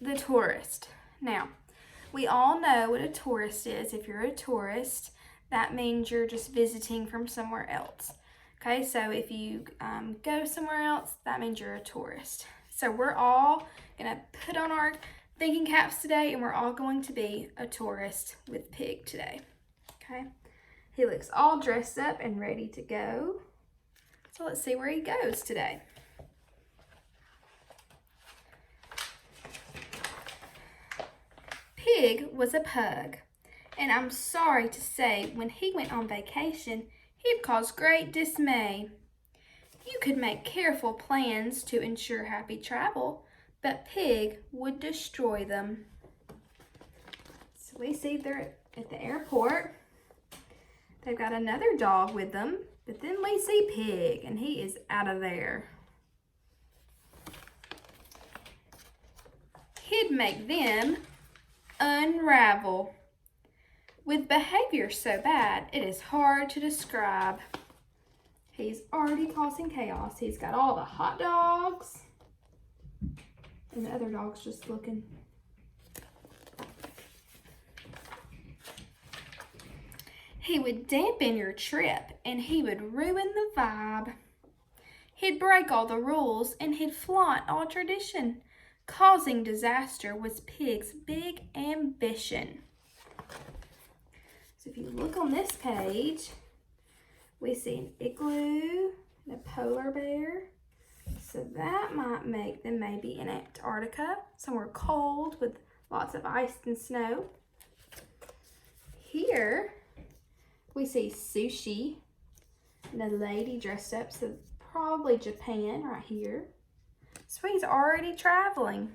the tourist. Now, we all know what a tourist is. If you're a tourist, that means you're just visiting from somewhere else. Okay, so if you go somewhere else, that means you're a tourist. So we're all gonna put on our thinking caps today, and we're all going to be a tourist with Pig today. Okay, he looks all dressed up and ready to go. So let's see where he goes today. Pig was a pug, and I'm sorry to say when he went on vacation, he'd cause great dismay. You could make careful plans to ensure happy travel, but Pig would destroy them. So we see they're at the airport. They've got another dog with them, but then we see Pig, and he is out of there. He'd make them unravel. With behavior so bad, it is hard to describe. He's already causing chaos. He's got all the hot dogs, and the other dog's just looking. He would dampen your trip, and he would ruin the vibe. He'd break all the rules, and he'd flaunt all tradition. Causing disaster was Pig's big ambition. So if you look on this page, we see an igloo and a polar bear. So that might make them maybe in Antarctica, somewhere cold with lots of ice and snow. Here we see sushi and a lady dressed up, so probably Japan right here. So he's already traveling.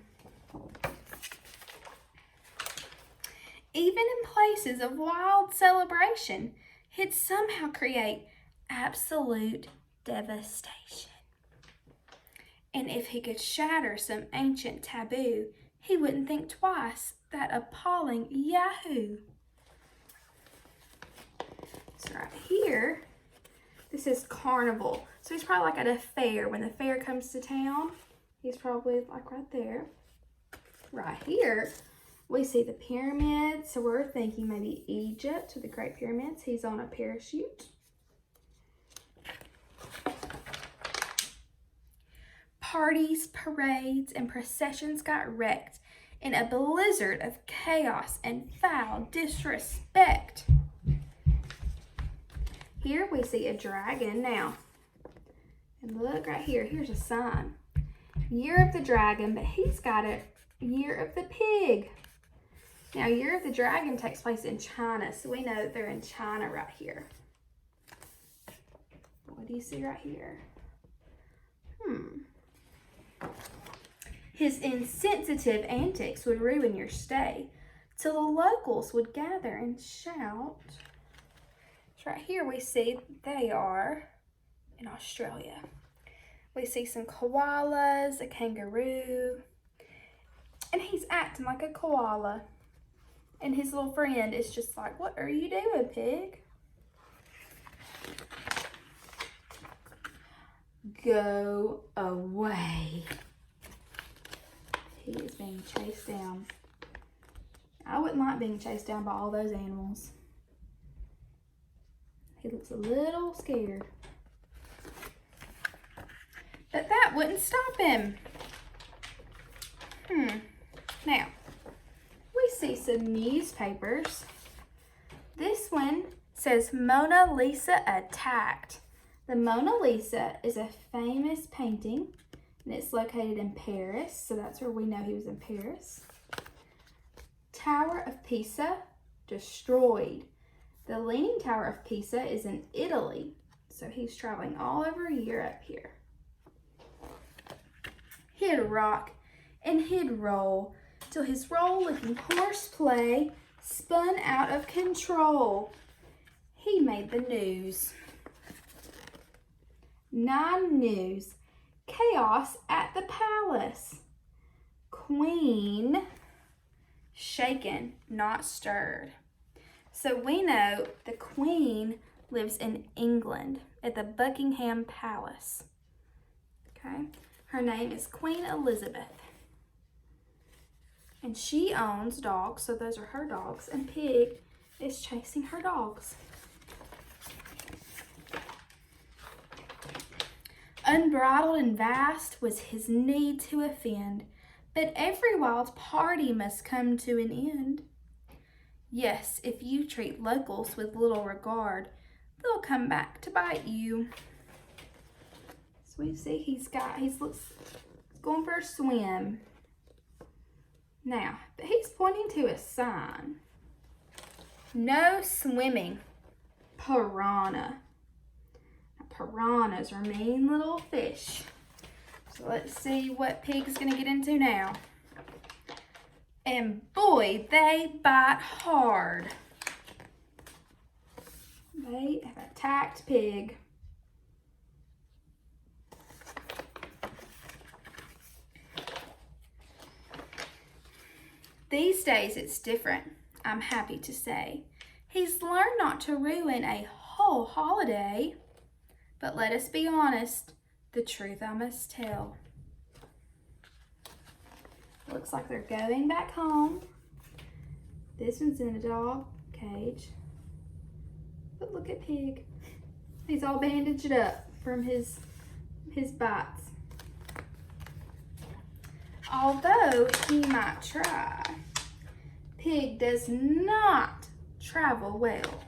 Even in places of wild celebration, he'd somehow create absolute devastation. And if he could shatter some ancient taboo, he wouldn't think twice. That appalling Yahoo! So right here, this is Carnival. So he's probably like at a fair. When the fair comes to town, he's probably like right there. Right here, we see the pyramids. So we're thinking maybe Egypt with the Great Pyramids. He's on a parachute. Parties, parades, and processions got wrecked in a blizzard of chaos and foul disrespect. Here we see a dragon now. And look right here, here's a sign. Year of the Dragon, but he's got a Year of the Pig. Now, Year of the Dragon takes place in China, so we know that they're in China right here. What do you see right here? His insensitive antics would ruin your stay, till the locals would gather and shout. So right here we see they are in Australia. We see some koalas, a kangaroo, and he's acting like a koala. And his little friend is just like, "What are you doing, Pig?" Go away. He is being chased down. I wouldn't like being chased down by all those animals. He looks a little scared. But that wouldn't stop him. Now, we see some newspapers. This one says Mona Lisa attacked. The Mona Lisa is a famous painting, and it's located in Paris, so that's where we know he was in Paris. Tower of Pisa destroyed. The Leaning Tower of Pisa is in Italy, so he's traveling all over Europe here. He'd rock and he'd roll till his rollicking horseplay spun out of control. He made the news. 9 News. Chaos at the palace. Queen shaken, not stirred. So we know the Queen lives in England at the Buckingham Palace. Okay, her name is Queen Elizabeth. And she owns dogs, so those are her dogs. And Pig is chasing her dogs. Unbridled and vast was his need to offend, but every wild party must come to an end. Yes, if you treat locals with little regard, they'll come back to bite you. So we see he's going for a swim. Now, but he's pointing to a sign. No swimming. Piranha. Now, piranhas are mean little fish. So let's see what Pig's gonna get into now. And boy, they bite hard. They have attacked Pig. These days it's different, I'm happy to say. He's learned not to ruin a whole holiday. But let us be honest, the truth I must tell. Looks like they're going back home. This one's in a dog cage. But look at Pig. He's all bandaged up from his bites. Although he might try, Pig does not travel well.